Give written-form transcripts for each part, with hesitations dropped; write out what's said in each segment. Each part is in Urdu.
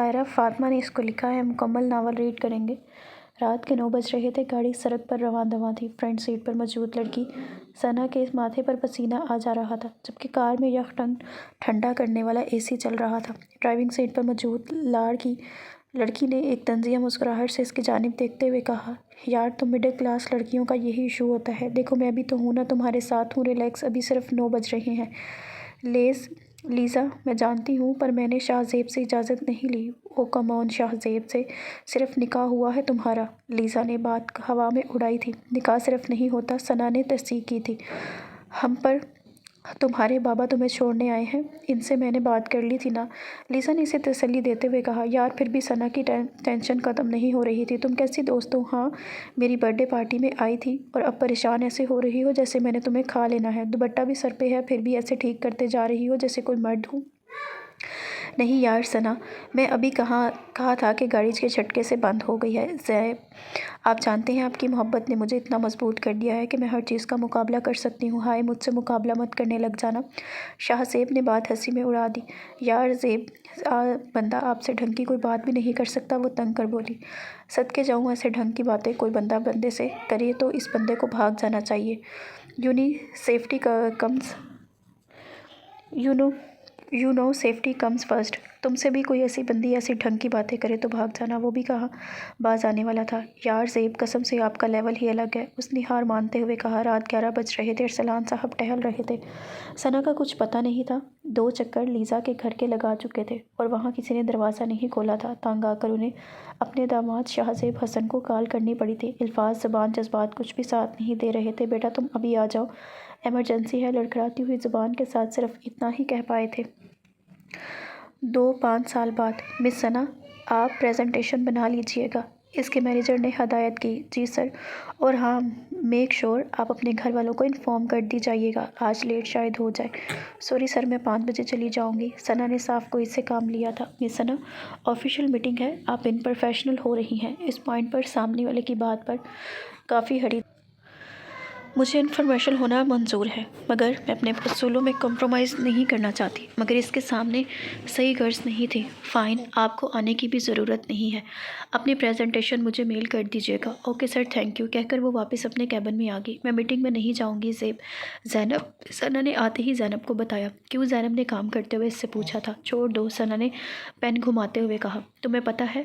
طاہرہ فاطمہ نے اس کو لکھا ہے، مکمل ناول ریڈ کریں گے۔ رات کے 9 بج رہے تھے۔ گاڑی سڑک پر رواں دواں تھی۔ فرنٹ سیٹ پر موجود لڑکی ثنا کے ماتھے پر پسینہ آ جا رہا تھا، جبکہ کار میں یک ٹھنڈا کرنے والا اے سی چل رہا تھا۔ ڈرائیونگ سیٹ پر موجود لڑکی نے ایک طنزیہ مسکراہٹ سے اس کی جانب دیکھتے ہوئے کہا، یار تم مڈل کلاس لڑکیوں کا یہی ایشو ہوتا ہے۔ دیکھو میں بھی تو ہوں نا، تمہارے ساتھ ہوں۔ ریلیکس، ابھی صرف 9 بج رہے ہیں۔ لیزا، میں جانتی ہوں، پر میں نے شاہ زیب سے اجازت نہیں لی۔ او کم آن، شاہ زیب سے صرف نکاح ہوا ہے تمہارا۔ لیزا نے بات ہوا میں اڑائی تھی۔ نکاح صرف نہیں ہوتا، ثنا نے تصدیق کی تھی۔ ہم پر تمہارے بابا تمہیں چھوڑنے آئے ہیں، ان سے میں نے بات کر لی تھی نا۔ لیزا نے اسے تسلی دیتے ہوئے کہا، یار پھر بھی ثنا کی ٹینشن ختم نہیں ہو رہی تھی۔ تم کیسی دوست ہو؟ ہاں، میری برتھ ڈے پارٹی میں آئی تھی اور اب پریشان ایسے ہو رہی ہو جیسے میں نے تمہیں کھا لینا ہے۔ دوپٹہ بھی سر پہ ہے، پھر بھی ایسے ٹھیک کرتے جا رہی ہو جیسے کوئی مرد ہوں۔ نہیں یار ثنا، میں ابھی کہا تھا کہ گاڑی کے جھٹکے سے بند ہو گئی ہے۔ زیب، آپ جانتے ہیں آپ کی محبت نے مجھے اتنا مضبوط کر دیا ہے کہ میں ہر چیز کا مقابلہ کر سکتی ہوں۔ ہائے، مجھ سے مقابلہ مت کرنے لگ جانا۔ شاہ زیب نے بات ہنسی میں اڑا دی۔ یار زیب، بندہ آپ سے ڈھنگ کی کوئی بات بھی نہیں کر سکتا، وہ تنگ کر بولی۔ صدقے جاؤں، ایسے ڈھنگ کی باتیں کوئی بندہ بندے سے کرے تو اس بندے کو بھاگ جانا چاہیے۔ You know safety comes first. تم سے بھی کوئی ایسی بندی ایسی ڈھنگ کی باتیں کرے تو بھاگ جانا، وہ بھی کہاں باز آنے والا تھا۔ یار زیب، قسم سے آپ کا لیول ہی الگ ہے، اس نے ہار مانتے ہوئے کہا۔ رات 11 بج رہے تھے۔ ارسلان صاحب ٹہل رہے تھے۔ ثنا کا کچھ پتہ نہیں تھا۔ 2 چکر لیزا کے گھر کے لگا چکے تھے اور وہاں کسی نے دروازہ نہیں کھولا تھا۔ تنگ آ کر انہیں اپنے داماد شاہ زیب حسن کو کال کرنی پڑی تھی۔ الفاظ، زبان، جذبات کچھ بھی ساتھ نہیں دے رہے تھے۔ بیٹا تم ابھی آ جاؤ، ایمرجنسی ہے، لڑکھڑاتی ہوئی زبان کے ساتھ صرف اتنا ہی کہہ پائے تھے۔ 5 سال بعد۔ مس ثنا، آپ پریزنٹیشن بنا لیجئے گا، اس کے مینیجر نے ہدایت کی۔ جی سر، اور ہاں میک شور آپ اپنے گھر والوں کو انفارم کر دی جائیے گا، آج لیٹ شاید ہو جائے۔ سوری سر، میں 5 بجے چلی جاؤں گی۔ ثنا نے صاف کوئی سے کام لیا تھا۔ مس ثنا، آفیشیل میٹنگ ہے، آپ ان پروفیشنل ہو رہی ہیں۔ اس پوائنٹ پر سامنے والے کی بات پر کافی ہڑی۔ مجھے انفارمیشن ہونا منظور ہے، مگر میں اپنے اصولوں میں کمپرومائز نہیں کرنا چاہتی، مگر اس کے سامنے صحیح غرض نہیں تھی۔ فائن، آپ کو آنے کی بھی ضرورت نہیں ہے، اپنی پریزنٹیشن مجھے میل کر دیجیے گا۔ اوکے سر، تھینک یو، کہہ کر وہ واپس اپنے کیبن میں آ گئی۔ میں میٹنگ میں نہیں جاؤں گی زینب، ثنا نے آتے ہی زینب کو بتایا۔ کیوں؟ زینب نے کام کرتے ہوئے اس سے پوچھا تھا۔ چھوڑ دو، ثنا نے پین گھماتے ہوئے کہا۔ تمہیں پتہ ہے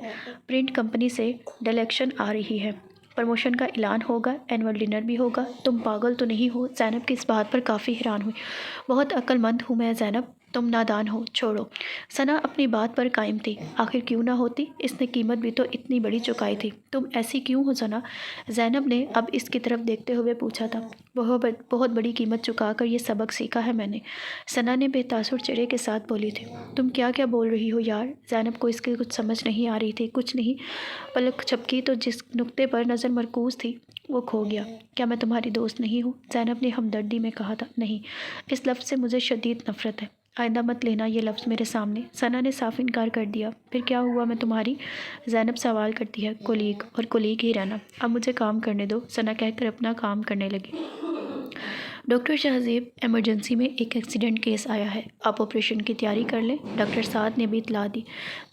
پرنٹ کمپنی سے ڈائریکشن آ رہی ہے، پروموشن کا اعلان ہوگا، اینول ڈنر بھی ہوگا۔ تم پاگل تو نہیں ہو؟ زینب کی اس بات پر کافی حیران ہوئی۔ بہت عقل مند ہوں میں زینب، تم نادان ہو، چھوڑو۔ ثنا اپنی بات پر قائم تھی۔ آخر کیوں نہ ہوتی، اس نے قیمت بھی تو اتنی بڑی چکائی تھی۔ تم ایسی کیوں ہو ثنا؟ زینب نے اب اس کی طرف دیکھتے ہوئے پوچھا تھا۔ بہت بڑی قیمت چکا کر یہ سبق سیکھا ہے میں نے، ثنا نے بے تاثر چہرے کے ساتھ بولی تھی۔ تم کیا بول رہی ہو یار؟ زینب کو اس کی کچھ سمجھ نہیں آ رہی تھی۔ کچھ نہیں، پلک جھپکی تو جس نقطے پر نظر مرکوز تھی وہ کھو گیا۔ کیا میں تمہاری دوست نہیں ہوں؟ زینب نے ہمدردی میں کہا تھا۔ نہیں، اس لفظ سے مجھے شدید نفرت ہے، آئندہ مت لینا یہ لفظ میرے سامنے۔ ثنا نے صاف انکار کر دیا۔ پھر کیا ہوا میں تمہاری؟ زینب سوال کرتی ہے۔ کولیگ، اور کولیگ ہی رہنا، اب مجھے کام کرنے دو، ثنا کہہ کر اپنا کام کرنے لگی۔ ڈاکٹر شاہ زیب، ایمرجنسی میں ایک ایکسیڈنٹ کیس آیا ہے، آپ آپریشن کی تیاری کر لیں، ڈاکٹر سعد نے بھی اطلاع دی۔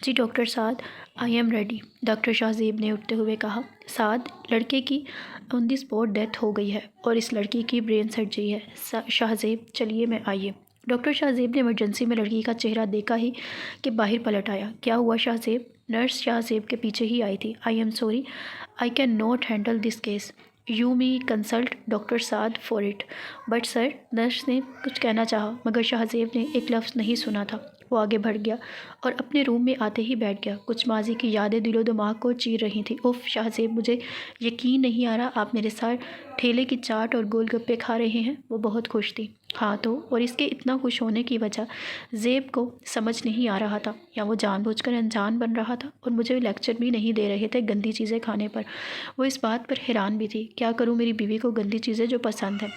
جی doctor Saad, I'm ready, doctor Shah Zeb نے اٹھتے ہوئے کہا۔ سعد، لڑکے کی آن دی اسپاٹ ڈیتھ ہو گئی ہے اور اس لڑکی کی برین سرجری ہے۔ شاہ زیب، چلیے میں آئیے۔ ڈاکٹر شاہ زیب نے ایمرجنسی میں لڑکی کا چہرہ دیکھا ہی کہ باہر پلٹ آیا۔ کیا ہوا شاہ زیب؟ نرس شاہ زیب کے پیچھے ہی آئی تھی۔ I am sorry, I can not handle this case, you me consult doctor Saad for it. But sir, nurse نے کچھ کہنا چاہا مگر شاہ زیب نے ایک لفظ نہیں سنا تھا۔ وہ آگے بڑھ گیا اور اپنے روم میں آتے ہی بیٹھ گیا۔ کچھ ماضی کی یادیں دل و دماغ کو چیر رہی تھیں۔ اف شاہ زیب، مجھے یقین نہیں آ رہا آپ میرے ساتھ ٹھیلے کی چاٹ اور گول گپے کھا رہے ہیں۔ وہ بہت خوش تھی۔ ہاں تو، اور اس کے اتنا خوش ہونے کی وجہ زیب کو سمجھ نہیں آ رہا تھا، یا وہ جان بوجھ کر انجان بن رہا تھا اور مجھے لیکچر بھی نہیں دے رہے تھے گندی چیزیں کھانے پر۔ وہ اس بات پر حیران بھی تھی، کیا کروں میری بیوی کو گندی چیزیں جو پسند ہیں۔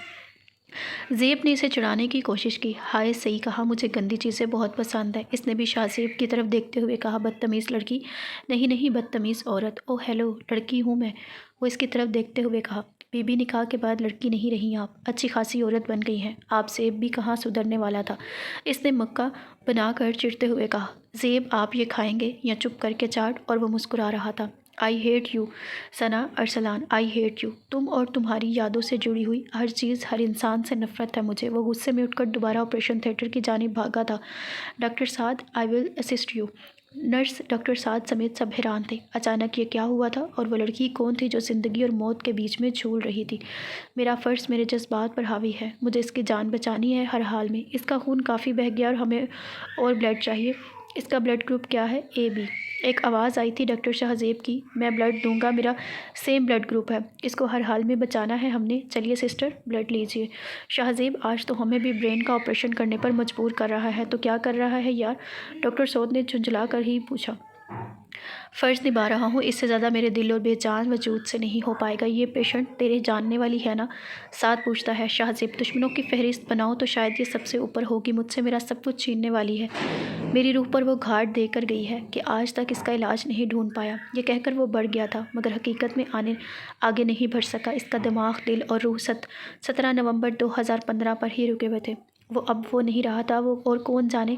زیب نے اسے چڑھانے کی کوشش کی۔ ہائے صحیح کہا، مجھے گندی چیزیں بہت پسند ہیں۔ اس نے بھی شاہ زیب کی طرف دیکھتے ہوئے کہا۔ بدتمیز لڑکی؟ نہیں، بدتمیز عورت۔ اوہ ہیلو، لڑکی ہوں میں، وہ اس کی طرف دیکھتے ہوئے کہا۔ بی بی نکاح کے بعد لڑکی نہیں رہی آپ، اچھی خاصی عورت بن گئی ہیں آپ۔ زیب بھی کہاں سدھرنے والا تھا، اس نے مکہ بنا کر چڑھتے ہوئے کہا۔ زیب آپ یہ کھائیں گے یا چپ کر کے چاٹ؟ اور وہ مسکرا رہا تھا۔ I hate you Sana, Arsalan I hate you, تم اور تمہاری یادوں سے جڑی ہوئی ہر چیز، ہر انسان سے نفرت ہے مجھے۔ وہ غصے میں اٹھ کر دوبارہ آپریشن تھیٹر کی جانب بھاگا تھا۔ Doctor Saad, I will assist you. Nurse, doctor Saad سمیت سب حیران تھے۔ اچانک یہ کیا ہوا تھا؟ اور وہ لڑکی کون تھی جو زندگی اور موت کے بیچ میں جھول رہی تھی؟ میرا فرض میرے جذبات پر حاوی ہے، مجھے اس کی جان بچانی ہے ہر حال میں۔ اس کا خون کافی بہہ گیا اور ہمیں اور بلڈ چاہیے۔ اس کا بلڈ گروپ کیا ہے؟ اے بی۔ ایک آواز آئی تھی ڈاکٹر شاہزیب کی۔ میں بلڈ دوں گا، میرا سیم بلڈ گروپ ہے، اس کو ہر حال میں بچانا ہے ہم نے۔ چلیے سسٹر، بلڈ لیجیے۔ شاہزیب آج تو ہمیں بھی برین کا آپریشن کرنے پر مجبور کر رہا ہے، تو کیا کر رہا ہے یار؟ ڈاکٹر سعود نے جھنجھلا کر ہی پوچھا۔ فرض نبھا رہا ہوں، اس سے زیادہ میرے دل اور بے جان وجود سے نہیں ہو پائے گا۔ یہ پیشنٹ تیرے جاننے والی ہے نا؟ سعد پوچھتا ہے۔ شاہزیب، دشمنوں کی فہرست بناؤ تو شاید یہ سب سے اوپر ہوگی، مجھ سے میرا سب کچھ چھیننے والی ہے۔ میری روح پر وہ گھاٹ دے کر گئی ہے کہ آج تک اس کا علاج نہیں ڈھونڈ پایا۔ یہ کہہ کر وہ بڑھ گیا تھا، مگر حقیقت میں آگے نہیں بڑھ سکا۔ اس کا دماغ، دل اور روح 17 نومبر 2015 پر ہی رکے ہوئے تھے۔ اب وہ نہیں رہا تھا، وہ اور کون جانے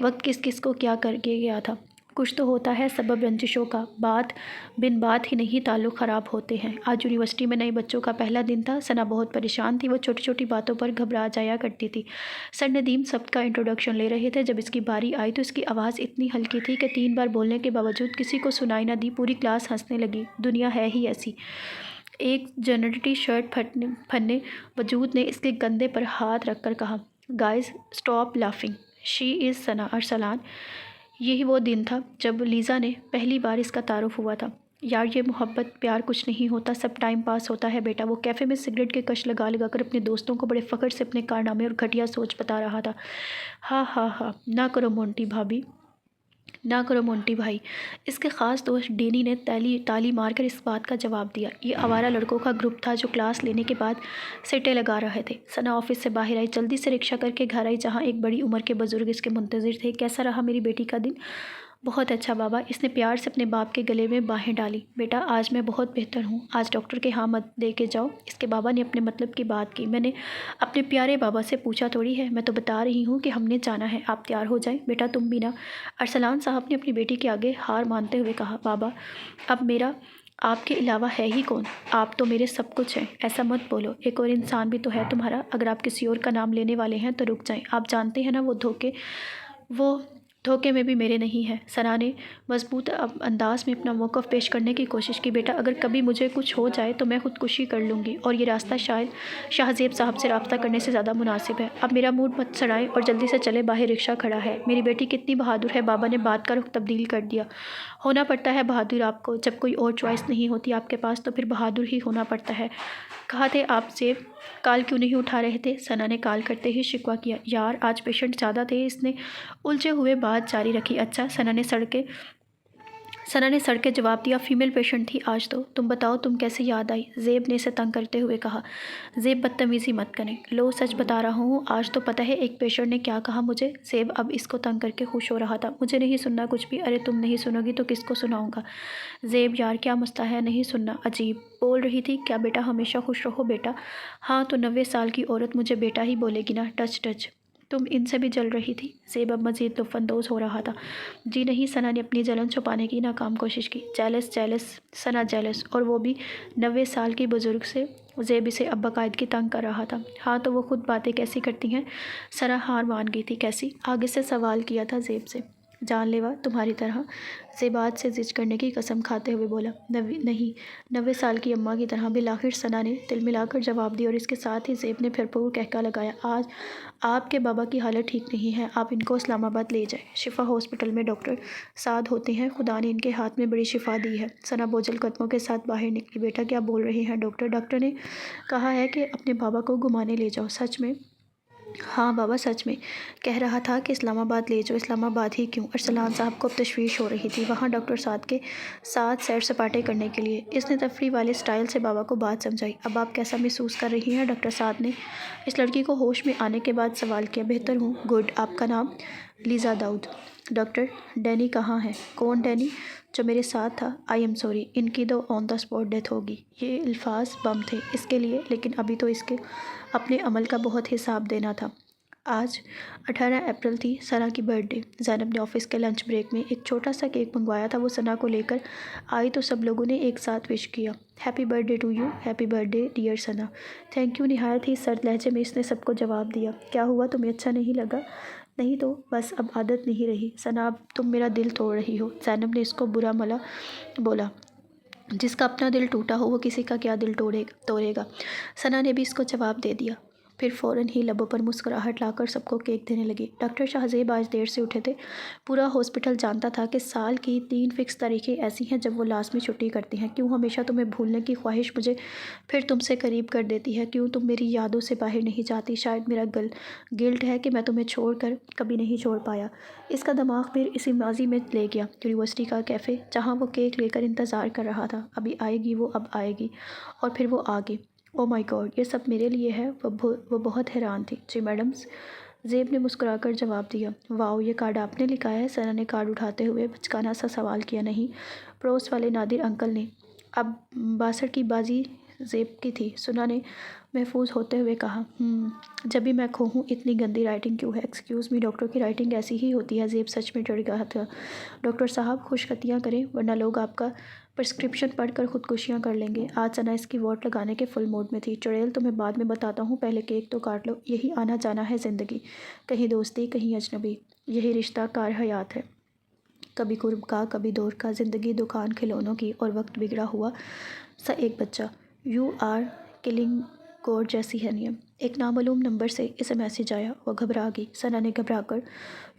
وقت کس کس کو کیا کر کے گیا تھا۔ کچھ تو ہوتا ہے سبب رنجشوں کا، بات بن بات ہی نہیں تعلق خراب ہوتے ہیں۔ آج یونیورسٹی میں نئے بچوں کا پہلا دن تھا۔ ثنا بہت پریشان تھی، وہ چھوٹی چھوٹی باتوں پر گھبرا جایا کرتی تھی۔ سر ندیم سبق کا انٹروڈکشن لے رہے تھے۔ جب اس کی باری آئی تو اس کی آواز اتنی ہلکی تھی کہ 3 بار بولنے کے باوجود کسی کو سنائی نہ دی۔ پوری کلاس ہنسنے لگی۔ دنیا ہے ہی ایسی۔ ایک جنرٹی شرٹ پہنے وجود نے اس کے گندے پر ہاتھ رکھ کر کہا، گائز اسٹاپ لافنگ، شی از ثنا ارسلان۔ یہی وہ دن تھا جب لیزا نے پہلی بار اس کا تعارف ہوا تھا۔ یار یہ محبت پیار کچھ نہیں ہوتا، سب ٹائم پاس ہوتا ہے بیٹا۔ وہ کیفے میں سگریٹ کے کش لگا لگا کر اپنے دوستوں کو بڑے فخر سے اپنے کارنامے اور گھٹیا سوچ بتا رہا تھا۔ ہاں ہاں ہاں، نہ کرو مونٹی بھابھی، نہ کرو مونٹی بھائی۔ اس کے خاص دوست ڈینی نے تالی مار کر اس بات کا جواب دیا۔ یہ آوارہ لڑکوں کا گروپ تھا جو کلاس لینے کے بعد سٹے لگا رہے تھے۔ ثنا آفس سے باہر آئی، جلدی سے رکشہ کر کے گھر آئی جہاں ایک بڑی عمر کے بزرگ اس کے منتظر تھے۔ کیسا رہا میری بیٹی کا دن؟ بہت اچھا بابا، اس نے پیار سے اپنے باپ کے گلے میں باہیں ڈالی۔ بیٹا آج میں بہت بہتر ہوں، آج ڈاکٹر کے ہاں مت دے کے جاؤ۔ اس کے بابا نے اپنے مطلب کی بات کی۔ میں نے اپنے پیارے بابا سے پوچھا تھوڑی ہے، میں تو بتا رہی ہوں کہ ہم نے جانا ہے، آپ تیار ہو جائیں۔ بیٹا تم بھی نا؟ ارسلان صاحب نے اپنی بیٹی کے آگے ہار مانتے ہوئے کہا۔ بابا اب میرا آپ کے علاوہ ہے ہی کون؟ آپ تو میرے سب کچھ ہیں۔ ایسا مت بولو، ایک اور انسان بھی تو ہے تمہارا۔ اگر آپ کسی اور کا نام لینے والے ہیں تو رک جائیں، آپ جانتے ہیں نا وہ دھوکے میں بھی میرے نہیں ہیں۔ ثنا نے مضبوط انداز میں اپنا موقف پیش کرنے کی کوشش کی۔ بیٹا اگر کبھی مجھے کچھ ہو جائے تو میں خودکشی کر لوں گی، اور یہ راستہ شاید شاہزیب صاحب سے رابطہ کرنے سے زیادہ مناسب ہے۔ اب میرا موڈ مت سڑائیں اور جلدی سے چلے، باہر رکشہ کھڑا ہے۔ میری بیٹی کتنی بہادر ہے، بابا نے بات کا رخ تبدیل کر دیا۔ ہونا پڑتا ہے بہادر آپ کو، جب کوئی اور چوائس نہیں ہوتی آپ کے پاس تو پھر بہادر ہی ہونا پڑتا ہے۔ کہا تھے آپ زیب کال کیوں نہیں اٹھا رہے تھے؟ ثنا نے کال کرتے ہی شکوہ کیا۔ یار آج پیشنٹ زیادہ تھے، اس نے الجھے ہوئے بات جاری رکھی۔ اچھا، ثنا نے سڑ کے جواب دیا، فیمیل پیشنٹ تھی آج تو۔ تم بتاؤ تم کیسے یاد آئی؟ زیب نے اسے تنگ کرتے ہوئے کہا۔ زیب بدتمیزی مت کریں، لو سچ بتا رہا ہوں، آج تو پتہ ہے ایک پیشنٹ نے کیا کہا مجھے؟ زیب اب اس کو تنگ کر کے خوش ہو رہا تھا۔ مجھے نہیں سننا کچھ بھی۔ ارے تم نہیں سنو گی تو کس کو سناؤں گا؟ زیب یار کیا مسئلہ ہے نہیں سننا؟ عجیب بول رہی تھی کیا بیٹا؟ ہمیشہ خوش رہو بیٹا۔ ہاں تو 90 سال کی عورت مجھے بیٹا ہی بولے گی نا؟ ٹچ ٹچ، تم ان سے بھی جل رہی تھی؟ زیب اب مزید لطف اندوز ہو رہا تھا۔ جی نہیں، ثنا نے اپنی جلن چھپانے کی ناکام کوشش کی۔ جیلس ثنا جیلس، اور وہ بھی 90 سال کی بزرگ سے؟ زیب اسے اب باقاعدگی تنگ کر رہا تھا۔ ہاں تو وہ خود باتیں کیسی کرتی ہیں؟ ثنا ہار مان گئی تھی۔ کیسی؟ آگے سے سوال کیا تھا زیب سے۔ جان لیوا تمہاری طرح؟ زیب آج سے ضد کرنے کی قسم کھاتے ہوئے بولا۔ نہیں، 90 سال کی اماں کی طرح۔ بالآخر ثنا نے تل ملا کر جواب دیا، اور اس کے ساتھ ہی زیب نے بھرپور قہقہ لگایا۔ آج آپ کے بابا کی حالت ٹھیک نہیں ہے، آپ ان کو اسلام آباد لے جائیں۔ شفا ہاسپٹل میں ڈاکٹر سعد ہوتے ہیں، خدا نے ان کے ہاتھ میں بڑی شفا دی ہے۔ ثنا بوجھل قدموں کے ساتھ باہر نکلی۔ بیٹا کیا بول رہے ہیں ڈاکٹر؟ ڈاکٹر نے کہا ہے کہ اپنے بابا کو گھمانے لے جاؤ۔ سچ میں؟ ہاں بابا سچ میں، کہہ رہا تھا کہ اسلام آباد لے جاؤ۔ اسلام آباد ہی کیوں؟ ارسلان صاحب کو اب تشویش ہو رہی تھی، وہاں ڈاکٹر سعد کے ساتھ سیر سپاٹے کرنے کے لیے۔ اس نے تفریح والے سٹائل سے بابا کو بات سمجھائی۔ اب آپ کیسا محسوس کر رہی ہیں؟ ڈاکٹر سعد نے اس لڑکی کو ہوش میں آنے کے بعد سوال کیا۔ بہتر ہوں۔ گڈ، آپ کا نام؟ لیزا داؤد۔ ڈاکٹر ڈینی کہاں ہے؟ کون ڈینی؟ جو میرے ساتھ تھا۔ آئی ایم سوری، ان کی تو آن دا اسپاٹ ڈیتھ ہوگی۔ یہ الفاظ بم تھے اس کے لیے، لیکن ابھی تو اس کے اپنے عمل کا بہت حساب دینا تھا۔ آج 18 اپریل تھی، ثنا کی برتھ ڈے۔ زینب نے آفس کے لنچ بریک میں ایک چھوٹا سا کیک منگوایا تھا۔ وہ ثنا کو لے کر آئی تو سب لوگوں نے ایک ساتھ وش کیا، happy birthday to you, happy birthday dear Sana. Thank you, نہایت ہی سرد لہجے میں اس نے سب کو جواب دیا۔ کیا ہوا، تمہیں اچھا نہیں لگا؟ نہیں تو بس اب عادت نہیں رہی ثنا، اب تم میرا دل توڑ رہی ہو۔ زینب نے اس کو برا ملا بولا، جس کا اپنا دل ٹوٹا ہو وہ کسی کا کیا دل توڑے گا۔ ثنا نے بھی اس کو جواب دے دیا، پھر فوراً ہی لبوں پر مسکراہٹ لا کر سب کو کیک دینے لگی۔ ڈاکٹر شاہ زیب آج دیر سے اٹھے تھے۔ پورا ہاسپٹل جانتا تھا کہ سال کی 3 فکس تاریخیں ایسی ہیں جب وہ لازمی چھٹی کرتی ہیں۔ کیوں ہمیشہ تمہیں بھولنے کی خواہش مجھے پھر تم سے قریب کر دیتی ہے؟ کیوں تم میری یادوں سے باہر نہیں جاتی؟ شاید میرا گلٹ ہے کہ میں تمہیں چھوڑ کر کبھی نہیں چھوڑ پایا۔ اس کا دماغ پھر اسی ماضی میں لے گیا، یونیورسٹی کا کیفے جہاں وہ کیک لے کر انتظار کر رہا تھا۔ ابھی آئے گی وہ، اب آئے گی، اور پھر وہ آ گئی۔ او مائی گاڈ، یہ سب میرے لیے ہے؟ وہ بہت حیران تھی۔ جی میڈم، زیب نے مسکرا کر جواب دیا۔ واؤ، یہ کارڈ آپ نے لکھا ہے؟ ثنا نے کارڈ اٹھاتے ہوئے بچکانا سا سوال کیا۔ نہیں، پڑوس والے نادر انکل نے۔ اب 62 کی بازی زیب کی تھی، ثنا نے محفوظ ہوتے ہوئے کہا۔ جب بھی میں کھوؤں اتنی گندی رائٹنگ کیوں ہے؟ ایکسکیوز می، ڈاکٹر کی رائٹنگ ایسی ہی ہوتی ہے؟ زیب سچ میں ڈر گیا تھا۔ ڈاکٹر صاحب خوش خطیاں کریں ورنہ لوگ آپ کا پرسکرپشن پڑھ کر خودکشیاں کر لیں گے۔ آج ثنا اس کی واٹ لگانے کے فل موڈ میں تھی۔ چڑیل، تمہیں بعد میں بتاتا ہوں، پہلے کیک تو کاٹ لو۔ یہی آنا جانا ہے زندگی، کہیں دوستی کہیں اجنبی، یہی رشتہ کار حیات ہے، کبھی قرب کا کبھی دور کا، زندگی دکان کھلونوں کی اور وقت بگڑا ہوا سا ایک بچہ۔ یو آر کلنگ گوڈ جیسی ہے نیم۔ ایک نامعلوم نمبر سے اسے میسج آیا۔ وہ گھبرا گئی۔ ثنا نے گھبرا کر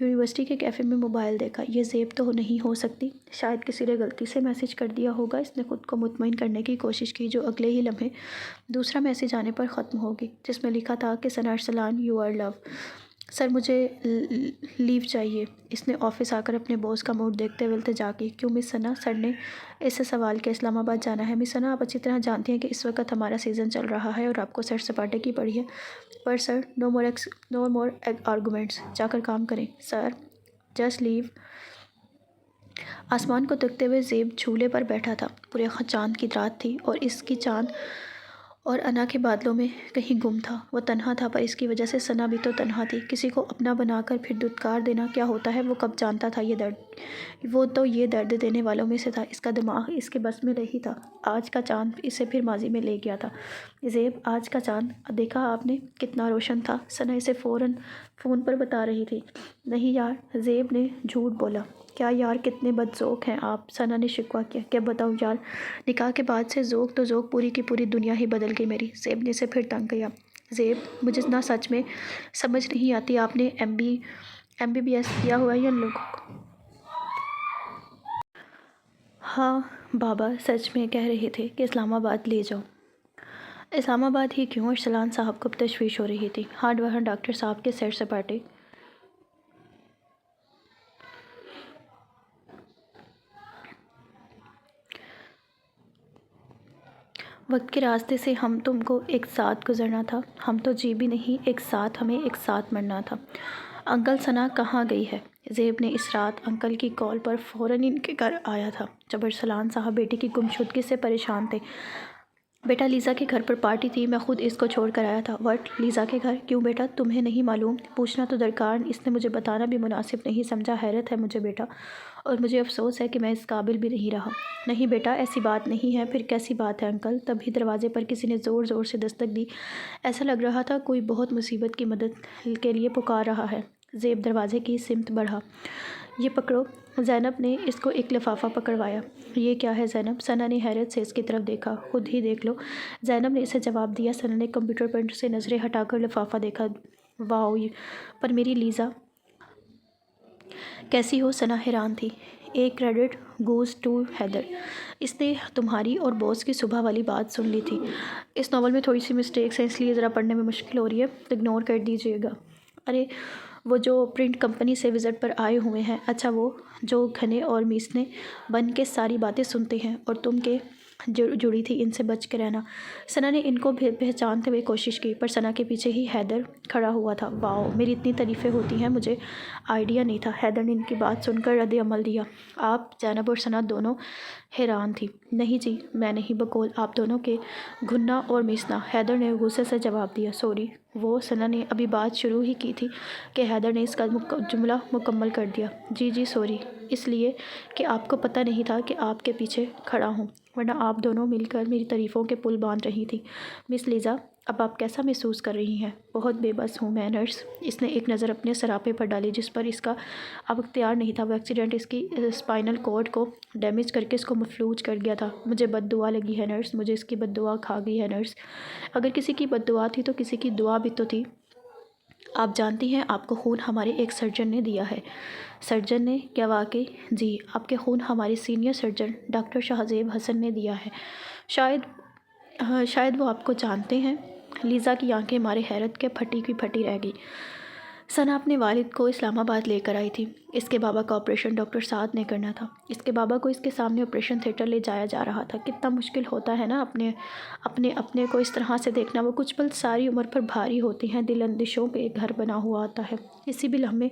یونیورسٹی کے کیفے میں موبائل دیکھا۔ یہ زیب تو نہیں ہو سکتی، شاید کسی نے غلطی سے میسج کر دیا ہوگا۔ اس نے خود کو مطمئن کرنے کی کوشش کی، جو اگلے ہی لمحے دوسرا میسج آنے پر ختم ہو گئی، جس میں لکھا تھا کہ ثنا ارسلان، یو آر لو۔ سر، مجھے لیو چاہیے۔ اس نے آفس آ کر اپنے باس کا موڈ دیکھتے ہوئے التجا کی۔ کیوں مس ثنا؟ سر نے اس سے سوال کیا۔ اسلام آباد جانا ہے مس ثنا، آپ اچھی طرح جانتی ہیں کہ اس وقت ہمارا سیزن چل رہا ہے اور آپ کو سیر سپاٹے کی پڑی ہے۔ پر سر، نو مور آرگومنٹس، جا کر کام کریں۔ سر، جسٹ لیو۔ آسمان کو تکتے ہوئے زیب جھولے پر بیٹھا تھا۔ پورے چاند کی رات تھی اور اس کی چاند اور انا کے بادلوں میں کہیں گم تھا۔ وہ تنہا تھا، پر اس کی وجہ سے ثنا بھی تو تنہا تھی۔ کسی کو اپنا بنا کر پھر دھتکار دینا کیا ہوتا ہے، وہ کب جانتا تھا یہ درد؟ وہ تو یہ درد دینے والوں میں سے تھا۔ اس کا دماغ اس کے بس میں نہیں تھا۔ آج کا چاند اسے پھر ماضی میں لے گیا تھا۔ زیب، آج کا چاند دیکھا آپ نے کتنا روشن تھا؟ ثنا اسے فوراً فون پر بتا رہی تھی۔ نہیں یار، زیب نے جھوٹ بولا۔ کیا یار، کتنے بد ذوق ہیں آپ؟ ثنا نے شکوہ کیا۔ کیا بتاؤں یار، نکاح کے بعد سے ذوق تو ذوق، پوری کی پوری دنیا ہی بدل گئی میری۔ زیب نے اسے پھر تنگ کیا۔ زیب، مجھے نہ سچ میں سمجھ نہیں آتی، آپ نے MBBS کیا ہوا ہے یا لوگوں کو؟ ہاں بابا، سچ میں کہہ رہے تھے کہ اسلام آباد لے جاؤ۔ اسلام آباد ہی کیوں؟ ارسلان صاحب کو تشویش ہو رہی تھی۔ ہاں وہاں ڈاکٹر صاحب کے سیر سپاٹے۔ وقت کے راستے سے ہم تم کو ایک ساتھ گزرنا تھا، ہم تو جی بھی نہیں ایک ساتھ، ہمیں ایک ساتھ مرنا تھا۔ انکل، ثنا کہاں گئی ہے؟ زیب نے اس رات انکل کی کال پر فوراً ان کے گھر آیا تھا، جب ارسلان صاحب بیٹی کی گمشدگی سے پریشان تھے۔ بیٹا، لیزا کے گھر پر پارٹی تھی، میں خود اس کو چھوڑ کر آیا تھا۔ وٹ، لیزا کے گھر؟ کیوں بیٹا، تمہیں نہیں معلوم؟ پوچھنا تو درکار، اس نے مجھے بتانا بھی مناسب نہیں سمجھا۔ حیرت ہے مجھے بیٹا، اور مجھے افسوس ہے کہ میں اس قابل بھی نہیں رہا۔ نہیں بیٹا، ایسی بات نہیں ہے۔ پھر کیسی بات ہے انکل؟ تبھی دروازے پر کسی نے زور زور سے دستک دی۔ ایسا لگ رہا تھا کوئی بہت مصیبت کی مدد کے لیے پکار رہا ہے۔ زیب دروازے کی سمت بڑھا۔ یہ پکڑو۔ زینب نے اس کو ایک لفافہ پکڑوایا۔ یہ کیا ہے زینب؟ ثنا نے حیرت سے اس کی طرف دیکھا۔ خود ہی دیکھ لو، زینب نے اسے جواب دیا۔ ثنا نے کمپیوٹر پر سے نظریں ہٹا کر لفافہ دیکھا۔ واؤ، پر میری لیزا کیسی ہو؟ ثنا حیران تھی۔ ایک کریڈٹ گوز ٹو ہیدر، اس نے تمہاری اور باس کی صبح والی بات سن لی تھی۔ اس ناول میں تھوڑی سی مسٹیکس ہیں، اس لیے ذرا پڑھنے میں مشکل ہو رہی ہے، اگنور کر دیجیے گا۔ ارے وہ جو پرنٹ کمپنی سے وزٹ پر آئے ہوئے ہیں، اچھا وہ جو گھنے اور میسنے بن کے ساری باتیں سنتے ہیں، اور تم کے جڑی تھی، ان سے بچ کے رہنا۔ ثنا نے ان کو پہچانتے ہوئے کوشش کی، پر ثنا کے پیچھے ہی حیدر کھڑا ہوا تھا۔ واؤ، میری اتنی تعریفیں ہوتی ہیں، مجھے آئیڈیا نہیں تھا۔ حیدر نے ان کی بات سن کر رد عمل دیا۔ آپ؟ زینب اور ثنا دونوں حیران تھی۔ نہیں جی، میں نہیں، بقول آپ دونوں کے گھنا اور میسنا، حیدر نے غصے سے جواب دیا۔ سوری وہ ثنا نے ابھی بات شروع ہی کی تھی کہ حیدر نے اس کا جملہ مکمل کر دیا۔ جی سوری، اس لیے کہ آپ کو پتہ نہیں تھا کہ آپ کے پیچھے کھڑا ہوں، ورنہ آپ دونوں مل کر میری تعریفوں کے پل باندھ رہی تھی۔ مس لیزا، اب آپ کیسا محسوس کر رہی ہیں؟ بہت بے بس ہوں میں نرس۔ اس نے ایک نظر اپنے سراپے پر ڈالی جس پر اس کا اب اختیار نہیں تھا۔ وہ ایکسیڈنٹ اس کی اسپائنل کارڈ کو ڈیمیج کر کے اس کو مفلوج کر گیا تھا۔ مجھے بد دعا لگی ہے نرس، مجھے اس کی بد دعا کھا گئی ہے نرس۔ اگر کسی کی بد دعا تھی تو کسی کی دعا بھی تو تھی۔ آپ جانتی ہیں آپ کو خون ہمارے ایک سرجن نے دیا ہے۔ سرجن نے؟ کیا واقعی؟ جی، آپ کے خون ہمارے سینئر سرجن ڈاکٹر شاہزیب حسن نے دیا ہے۔ شاید وہ آپ کو جانتے ہیں۔ لیزا کی آنکھیں مارے حیرت کے پھٹی کی پھٹی رہ گئی۔ ثنا اپنے والد کو اسلام آباد لے کر آئی تھی۔ اس کے بابا کا آپریشن ڈاکٹر سعد نے کرنا تھا۔ اس کے بابا کو اس کے سامنے آپریشن تھیٹر لے جایا جا رہا تھا۔ کتنا مشکل ہوتا ہے نا اپنے کو اس طرح سے دیکھنا۔ وہ کچھ پل ساری عمر پر بھاری ہوتی ہیں۔ دل اندیشوں پہ ایک گھر بنا ہوا ہوتا ہے۔ کسی بھی لمحے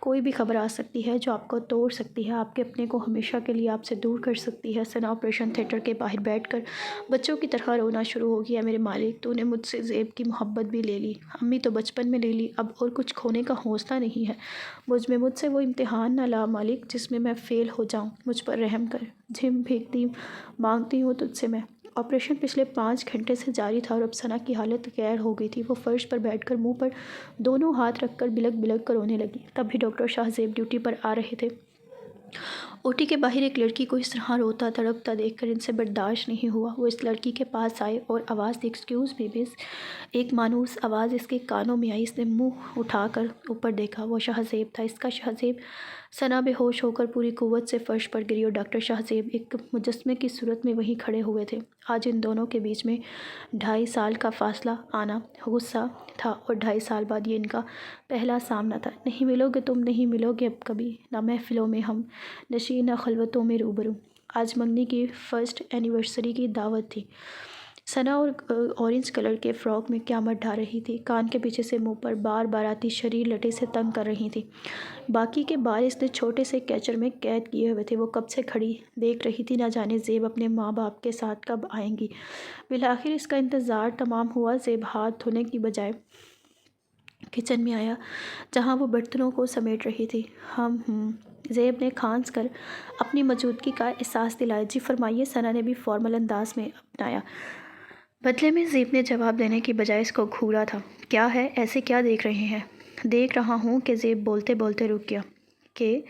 کوئی بھی خبر آ سکتی ہے جو آپ کو توڑ سکتی ہے، آپ کے اپنے کو ہمیشہ کے لیے آپ سے دور کر سکتی ہے۔ ثنا آپریشن تھیٹر کے باہر بیٹھ کر بچوں کی طرح رونا شروع ہو گیا۔ میرے مالک، تو نے مجھ سے زیب کی محبت بھی لے لی، امی تو بچپن میں لے لی، اب اور کچھ کھونے کا حوصلہ نہیں ہے مجھ سے وہ امتحان نہ لا مالک جس میں میں فیل ہو جاؤں۔ مجھ پر رحم کر، جھم بھیگتی مانگتی ہوں تجھ سے میں۔ آپریشن پچھلے 5 گھنٹے سے جاری تھا اور اب ثنا کی حالت غیر ہو گئی تھی۔ وہ فرش پر بیٹھ کر منہ پر دونوں ہاتھ رکھ کر بلک بلک کر رونے لگی۔ تب بھی ڈاکٹر شاہزیب ڈیوٹی پر آ رہے تھے۔ اوٹی کے باہر ایک لڑکی کو اس طرح روتا تڑپتا دیکھ کر ان سے برداشت نہیں ہوا۔ وہ اس لڑکی کے پاس آئے اور آواز دی، ایکسکیوز می مس۔ ایک مانوس آواز اس کے کانوں میں آئی۔ اس نے منہ اٹھا کر اوپر دیکھا۔ وہ شاہزیب تھا، اس کا شاہزیب۔ ثنا بے ہوش ہو کر پوری قوت سے فرش پر گری اور ڈاکٹر شاہزیب ایک مجسمے کی صورت میں وہیں کھڑے ہوئے تھے۔ آج ان دونوں کے بیچ میں 2.5 سال کا فاصلہ آنا غصہ تھا اور 2.5 سال بعد یہ ان کا پہلا سامنا تھا۔ نہیں ملو گے تم، نہیں ملو گے اب کبھی، نہ محفلوں میں ہم نشیں نہ خلوتوں میں روبرو۔ آج منگنی کی 1 اینیورسری کی دعوت تھی۔ ثنا اور اورنج کلر کے فراک میں قیامت ڈھا رہی تھی۔ کان کے پیچھے سے منہ پر بار بار آتی شریر لٹے سے تنگ کر رہی تھی۔ باقی کے بال اس نے چھوٹے سے کیچر میں قید کیے ہوئے تھے۔ وہ کب سے کھڑی دیکھ رہی تھی، نہ جانے زیب اپنے ماں باپ کے ساتھ کب آئیں گی۔ بالآخر اس کا انتظار تمام ہوا۔ زیب ہاتھ دھونے کی بجائے کچن میں آیا جہاں وہ برتنوں کو سمیٹ رہی تھی۔ زیب نے کھانس کر اپنی موجودگی کا احساس دلایا۔ جی فرمائیے، ثنا نے بھی فارمل انداز میں اپنایا۔ بدلے میں زیب نے جواب دینے کی بجائے اس کو گھورا تھا۔ کیا ہے، ایسے کیا دیکھ رہے ہیں؟ دیکھ رہا ہوں کہ زیب بولتے بولتے رک گیا کہ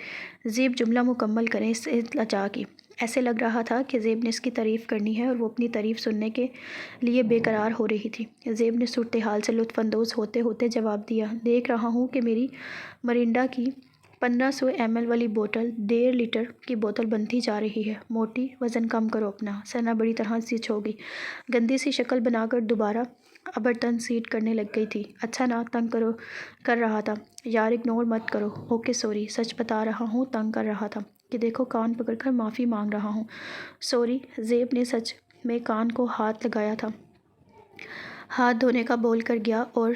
زیب جملہ مکمل کریں اس التجا کی۔ ایسے لگ رہا تھا کہ زیب نے اس کی تعریف کرنی ہے اور وہ اپنی تعریف سننے کے لیے بے قرار ہو رہی تھی۔ زیب نے صورتحال سے لطف اندوز ہوتے ہوتے جواب دیا، دیکھ رہا ہوں کہ میری مرینڈا کی 1500 ml والی بوتل 1.5 لیٹر کی بوتل بنتی جا رہی ہے۔ موٹی، وزن کم کرو اپنا۔ ثنا بڑی طرح سے چھو گئی، گندی سی شکل بنا کر دوبارہ برتن سیٹ کرنے لگ گئی تھی۔ اچھا نا، تنگ کر رہا تھا یار، اگنور مت کرو۔ اوکے سوری، سچ بتا رہا ہوں تنگ کر رہا تھا کہ دیکھو کان پکڑ کر معافی مانگ رہا ہوں۔ سوری۔ زیب نے سچ میں کان کو ہاتھ لگایا تھا، ہاتھ دھونے کا بول کر گیا اور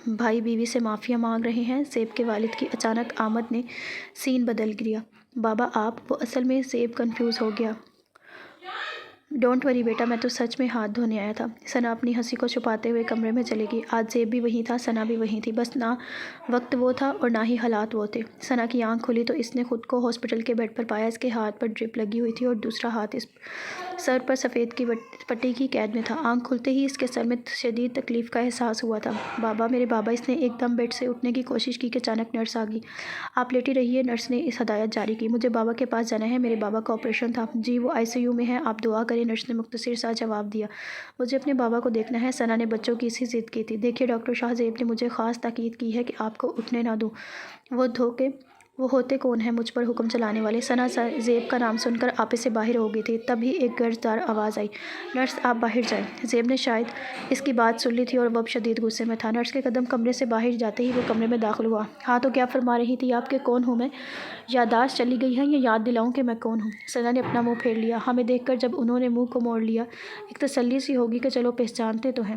بھائی بیوی سے معافیاں مانگ رہے ہیں۔ زیب کے والد کی اچانک آمد نے سین بدل دیا۔ بابا آپ؟ وہ اصل میں زیب کنفیوز ہو گیا۔ ڈونٹ وری بیٹا، میں تو سچ میں ہاتھ دھونے آیا تھا۔ ثنا اپنی ہنسی کو چھپاتے ہوئے کمرے میں چلی گئی۔ آج زیب بھی وہیں تھا، ثنا بھی وہیں تھی، بس نہ وقت وہ تھا اور نہ ہی حالات وہ تھے۔ ثنا کی آنکھ کھلی تو اس نے خود کو ہاسپٹل کے بیڈ پر پایا۔ اس کے ہاتھ پر ڈرپ لگی ہوئی تھی اور دوسرا ہاتھ اس سر پر سفید کی پٹی کی قید میں تھا۔ آنکھ کھلتے ہی اس کے سر میں شدید تکلیف کا احساس ہوا تھا۔ بابا، میرے بابا۔ اس نے ایک دم بیڈ سے اٹھنے کی کوشش کی کہ اچانک نرس آ گئی۔ آپ لیٹی رہیے، نرس نے اس ہدایت جاری کی۔ مجھے بابا کے پاس جانا ہے، میرے بابا کا آپریشن تھا۔ جی وہ ICU میں ہیں، آپ دعا کریں، نرس نے مختصر سا جواب دیا۔ مجھے اپنے بابا کو دیکھنا ہے۔ ثنا نے بچوں کی سی ضد کی تھی۔ دیکھیے ڈاکٹر شاہزیب نے مجھے خاص تاکید کی ہے کہ آپ کو اٹھنے نہ دوں۔ وہ ہوتے کون ہیں مجھ پر حکم چلانے والے؟ ثنا زیب کا نام سن کر آپے سے باہر ہو گئی تھی۔ تبھی ایک گرجدار آواز آئی، نرس آپ باہر جائیں۔ زیب نے شاید اس کی بات سن لی تھی اور وہ اب شدید غصے میں تھا۔ نرس کے قدم کمرے سے باہر جاتے ہی وہ کمرے میں داخل ہوا۔ ہاں تو کیا فرما رہی تھی آپ کہ کون ہوں میں؟ یادداشت چلی گئی ہے یا یاد دلاؤں کہ میں کون ہوں؟ ثنا نے اپنا منہ پھیر لیا۔ ہمیں دیکھ کر جب انہوں نے منہ کو موڑ لیا، ایک تسلی سی ہوگی کہ چلو پہچانتے تو ہیں۔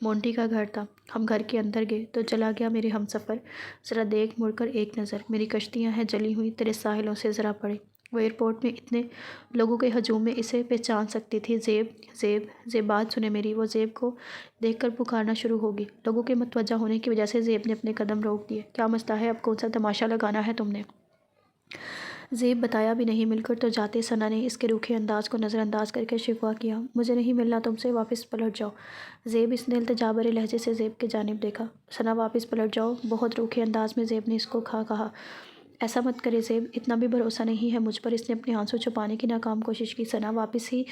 مونٹی کا گھر تھا۔ ہم گھر کے اندر گئے تو چلا گیا میرے ہمسفر، ذرا دیکھ مڑ کر ایک نظر، میری کشتیاں ہیں جلی ہوئی، تیرے ساحلوں سے ذرا پڑے۔ وہ ایئرپورٹ میں اتنے لوگوں کے ہجوم میں اسے پہچان سکتی تھی۔ زیب، زیب، زیب، بات سنے میری۔ وہ زیب کو دیکھ کر پکارنا شروع ہوگی۔ لوگوں کے متوجہ ہونے کی وجہ سے زیب نے اپنے قدم روک دیے۔ کیا مسئلہ ہے؟ اب کون سا تماشا لگانا ہے تم نے؟ زیب بتایا بھی نہیں، مل کر تو جاتے۔ ثنا نے اس کے روکھے انداز کو نظر انداز کر کے شکوہ کیا۔ مجھے نہیں ملنا تم سے، واپس پلٹ جاؤ۔ زیب، اس نے التجا بھرے لہجے سے زیب کی جانب دیکھا۔ ثنا، واپس پلٹ جاؤ، بہت روکھے انداز میں زیب نے اس کو کہا۔ ایسا مت کرے زیب، اتنا بھی بھروسہ نہیں ہے مجھ پر۔ اس نے اپنے آنسو چھپانے کی ناکام کوشش کی۔ ثنا، واپس ہی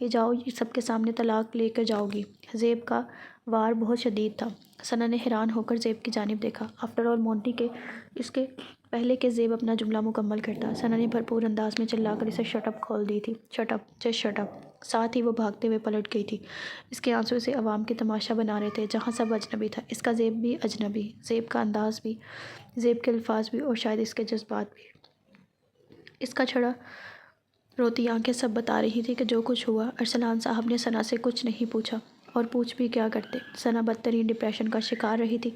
جاؤ، سب کے سامنے طلاق لے کر جاؤ گی۔ زیب کا وار بہت شدید تھا۔ ثنا نے حیران ہو کر زیب کی جانب دیکھا۔ آفٹر آل مونٹی کے اس کے پہلے کہ زیب اپنا جملہ مکمل کرتا، ثنا نے بھرپور انداز میں چلا کر اسے شٹ اپ کھول دی تھی۔ Shut up, just shut up. ساتھ ہی وہ بھاگتے ہوئے پلٹ گئی تھی۔ اس کے آنسو اسے عوام کے تماشا بنا رہے تھے جہاں سب اجنبی تھا۔ اس کا زیب بھی اجنبی، زیب کا انداز بھی، زیب کے الفاظ بھی، اور شاید اس کے جذبات بھی۔ اس کا چھڑا روتی آنکھیں سب بتا رہی تھی کہ جو کچھ ہوا۔ ارسلان صاحب نے ثنا سے کچھ نہیں پوچھا، اور پوچھ بھی کیا کرتے۔ ثنا بدترین ڈپریشن کا شکار رہی تھی۔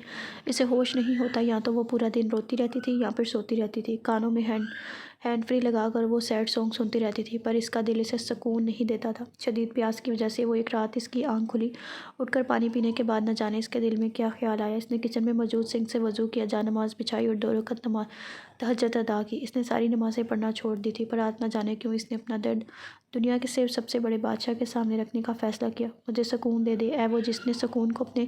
اسے ہوش نہیں ہوتا، یا تو وہ پورا دن روتی رہتی تھی یا پھر سوتی رہتی تھی۔ کانوں میں ہینڈ فری لگا کر وہ سیڈ سانگ سنتی رہتی تھی، پر اس کا دل اسے سکون نہیں دیتا تھا۔ شدید پیاس کی وجہ سے وہ ایک رات اس کی آنکھ کھلی، اٹھ کر پانی پینے کے بعد نہ جانے اس کے دل میں کیا خیال آیا۔ اس نے کچن میں موجود سنک سے وضو کیا، جا نماز بچھائی اور 2 رکعت تہجد ادا کی۔ اس نے ساری نمازیں پڑھنا چھوڑ دی تھی، پر آج نہ جانے کیوں اس نے اپنا درد دنیا کے صرف سب سے بڑے بادشاہ کے سامنے رکھنے کا فیصلہ کیا۔ مجھے سکون دے دے، اے وہ جس نے سکون کو اپنے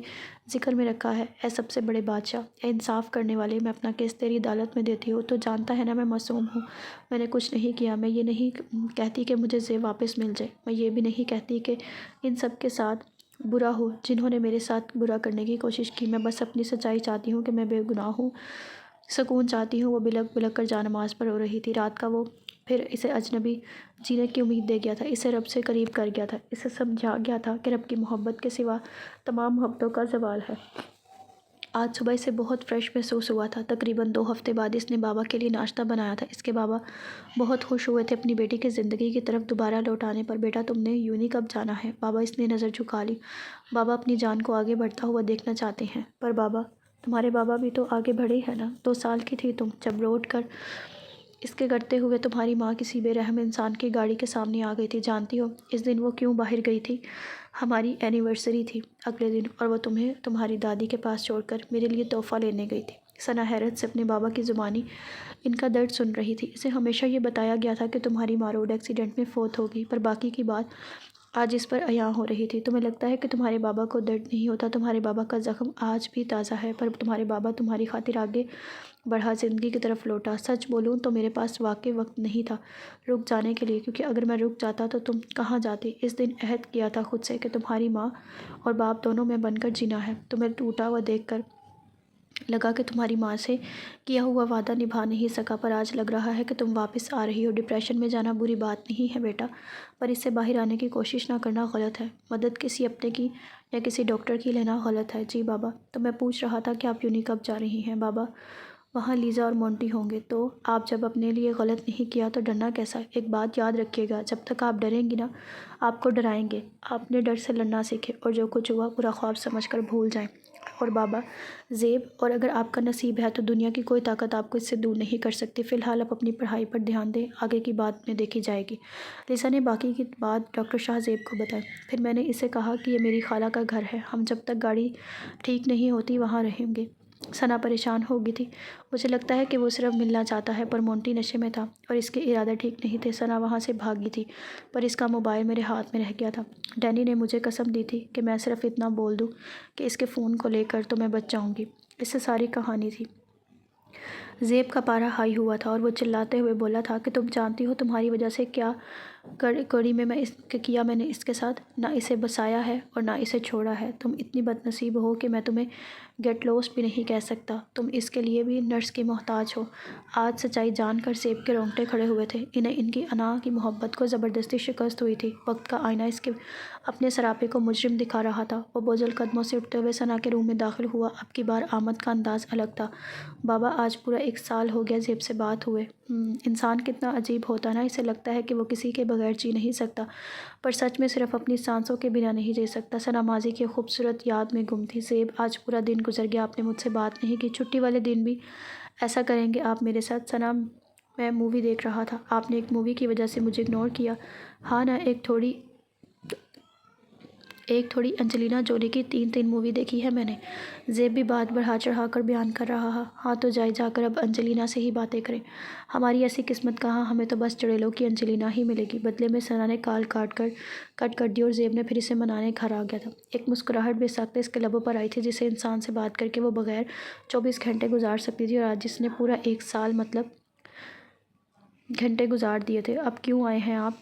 ذکر میں رکھا ہے، اے سب سے بڑے بادشاہ، اے انصاف کرنے والے، میں اپنا کیس تیری عدالت میں دیتی ہوں۔ تو جانتا ہے نا میں معصوم ہوں، میں نے کچھ نہیں کیا۔ میں یہ نہیں کہتی کہ مجھے زیب واپس مل جائے، میں یہ بھی نہیں کہتی کہ ان سب کے ساتھ برا ہو جنہوں نے میرے ساتھ برا کرنے کی کوشش کی۔ میں بس اپنی سچائی چاہتی ہوں کہ میں بے گناہ ہوں، سکون چاہتی ہوں۔ وہ بلک بلک کر جا نماز پر رو رہی تھی۔ رات کا وہ پھر اسے اجنبی جینے کی امید دے گیا تھا، اسے رب سے قریب کر گیا تھا، اسے سمجھا گیا تھا کہ رب کی محبت کے سوا تمام محبتوں کا زوال ہے۔ آج صبح اسے بہت فریش محسوس ہوا تھا۔ تقریباً 2 ہفتے بعد اس نے بابا کے لیے ناشتہ بنایا تھا۔ اس کے بابا بہت خوش ہوئے تھے اپنی بیٹی کی زندگی کی طرف دوبارہ لوٹ آنے پر۔ بیٹا، تم نے یونی کب جانا ہے؟ بابا، اس نے نظر جھکا لی۔ بابا اپنی جان کو آگے بڑھتا ہوا دیکھنا چاہتے ہیں۔ پر بابا، تمہارے بابا بھی تو آگے بڑھے ہیں نا۔ 2 سال کی تھی تم جب روڈ کر اس کے گرتے ہوئے تمہاری ماں کسی بے رحم انسان کی گاڑی کے سامنے آ گئی تھی۔ جانتی ہو اس دن وہ کیوں باہر گئی تھی؟ ہماری اینیورسری تھی اگلے دن، اور وہ تمہیں تمہاری دادی کے پاس چھوڑ کر میرے لیے تحفہ لینے گئی تھی۔ ثنا حیرت سے اپنے بابا کی زبانی ان کا درد سن رہی تھی۔ اسے ہمیشہ یہ بتایا گیا تھا کہ تمہاری ماں روڈ ایکسیڈنٹ میں فوت ہوگی، پر باقی کی بات آج اس پر عیاں ہو رہی تھی۔ تمہیں لگتا ہے کہ تمہارے بابا کو درد نہیں ہوتا؟ تمہارے بابا کا زخم آج بھی تازہ ہے، پر تمہارے بابا تمہاری خاطر آگے بڑھا، زندگی کی طرف لوٹا۔ سچ بولوں تو میرے پاس واقعی وقت نہیں تھا رک جانے کے لیے، کیونکہ اگر میں رک جاتا تو تم کہاں جاتے۔ اس دن عہد کیا تھا خود سے کہ تمہاری ماں اور باپ دونوں میں بن کر جینا ہے۔ تمہیں ٹوٹا ہوا دیکھ کر لگا کہ تمہاری ماں سے کیا ہوا وعدہ نبھا نہیں سکا، پر آج لگ رہا ہے کہ تم واپس آ رہی ہو۔ ڈپریشن میں جانا بری بات نہیں ہے بیٹا، پر اس سے باہر آنے کی کوشش نہ کرنا غلط ہے۔ مدد کسی اپنے کی یا کسی ڈاکٹر کی لینا غلط ہے۔ جی بابا، تو میں پوچھ رہا تھا کہ آپ یونی کب جا رہی ہیں؟ بابا، وہاں لیزا اور مونٹی ہوں گے، تو آپ جب اپنے لیے غلط نہیں کیا تو ڈرنا کیسا؟ ایک بات یاد رکھیے گا، جب تک آپ ڈریں گی نا، آپ کو ڈرائیں گے۔ آپ اپنے ڈر سے لڑنا سیکھیں، اور جو کچھ ہوا برا خواب سمجھ کر بھول جائیں۔ اور بابا، زیب، اور اگر آپ کا نصیب ہے تو دنیا کی کوئی طاقت آپ کو اس سے دور نہیں کر سکتی۔ فی الحال آپ اپنی پڑھائی پر دھیان دیں، آگے کی بات میں دیکھی جائے گی۔ لیزا نے باقی کی بات ڈاکٹر شاہ زیب کو بتائی۔ پھر میں نے اسے کہا کہ یہ میری خالہ کا گھر ہے، ہم جب تک گاڑی ٹھیک نہیں ہوتی وہاں رہیں گے۔ ثنا پریشان ہو گئی تھی۔ مجھے لگتا ہے کہ وہ صرف ملنا چاہتا ہے، پر مونٹی نشے میں تھا اور اس کے ارادے ٹھیک نہیں تھے۔ ثنا وہاں سے بھاگی تھی، پر اس کا موبائل میرے ہاتھ میں رہ گیا تھا۔ ڈینی نے مجھے قسم دی تھی کہ میں صرف اتنا بول دوں کہ اس کے فون کو لے کر تو میں بچ جاؤں گی۔ اس سے ساری کہانی تھی۔ زیب کا پارا ہائی ہوا تھا اور وہ چلاتے ہوئے بولا تھا کہ تم جانتی ہو تمہاری وجہ سے کیا کڑی میں میں نے اس کے ساتھ، نہ اسے بسایا ہے اور نہ اسے چھوڑا ہے۔ تم اتنی بد نصیب ہو کہ میں تمہیں گیٹ لوسٹ بھی نہیں کہہ سکتا، تم اس کے لیے بھی نرس کی محتاج ہو۔ آج سچائی جان کر زیب کے رونگٹے کھڑے ہوئے تھے۔ انہیں ان کی انا کی محبت کو زبردستی شکست ہوئی تھی۔ وقت کا آئینہ اس کے اپنے سراپے کو مجرم دکھا رہا تھا۔ وہ بوجھل قدموں سے اٹھتے ہوئے ثنا کے روم میں داخل ہوا۔ اب کی بار آمد کا انداز الگ تھا۔ بابا، آج پورا 1 سال ہو گیا زیب سے بات ہوئے۔ انسان کتنا عجیب ہوتا نا، اسے لگتا ہے کہ وہ کسی کے بغیر جی نہیں سکتا، پر سچ میں صرف اپنی سانسوں کے بنا نہیں جی سکتا۔ ثنا ماضی کی خوبصورت یاد میں گم تھی۔ زیب، آج پورا دن گزر گیا، آپ نے مجھ سے بات نہیں کی، چھٹی والے دن بھی ایسا کریں گے آپ میرے ساتھ؟ ثنا، میں مووی دیکھ رہا تھا۔ آپ نے ایک مووی کی وجہ سے مجھے اگنور کیا؟ ہاں نا، ایک تھوڑی انجلینا جولی کی 3 مووی دیکھی ہے میں نے۔ زیب بھی بات بڑھا چڑھا کر بیان کر رہا۔ ہاں تو جا کر اب انجلینا سے ہی باتیں کریں۔ ہماری ایسی قسمت کہاں، ہمیں تو بس چڑیلوں کی انجلینا ہی ملے گی۔ بدلے میں ثنا نے کال کٹ کر دی اور زیب نے پھر اسے منانے گھر آ گیا تھا۔ ایک مسکراہٹ بے ساختہ اس کے لبوں پر آئی تھی، جسے انسان سے بات کر کے وہ بغیر 24 گھنٹے گزار سکتی تھی، اور آج جس نے پورا 1 سال مطلب گھنٹے گزار دیے تھے۔ اب کیوں آئے ہیں آپ؟